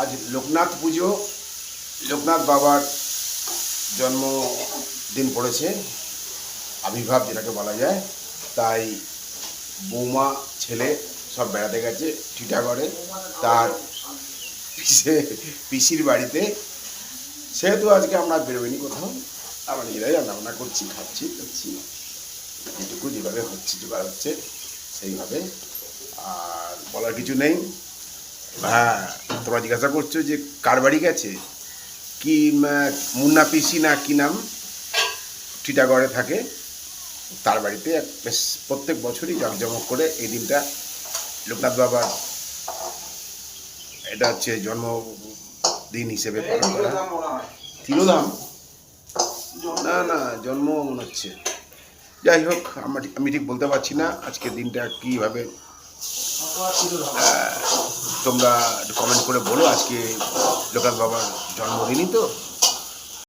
আজ লোকনাথ পুজো, লোকনাথ বাবার জন্মদিন পড়েছে, আবির্ভাব যেটাকে বলা যায়। তাই বৌমা ছেলে সব বেড়াতে গেছে টিটাগড়ে তার পিসির বাড়িতে। সেহেতু আজকে আমরা বেরোয়নি কোথাও, আমরা নিজেরাই রান্নাবান্না করছি, খাচ্ছি খাচ্ছি, যেটুকু যেভাবে হচ্ছে জোগাড় হচ্ছে সেইভাবে। আর বলার কিছু নেই। হ্যাঁ, তোমরা জিজ্ঞাসা করছো যে কার বাড়ি গেছে, কি মুন্না পিসি না কি নাম, টিটাগড়ে থাকে, তার বাড়িতে বেশ প্রত্যেক বছরই জাঁকজমক করে এই দিনটা লোকনাথ বাবার এটা হচ্ছে জন্মদিন হিসেবে পালন করা। তিলোধাম না না, জন্ম মনে হচ্ছে। যাই হোক, আমি ঠিক বলতে পারছি না আজকের দিনটা কীভাবে। তোমরা একটু কমেন্ট করে বলো, আজকে লোকনাথ বাবার জন্মদিনই তো।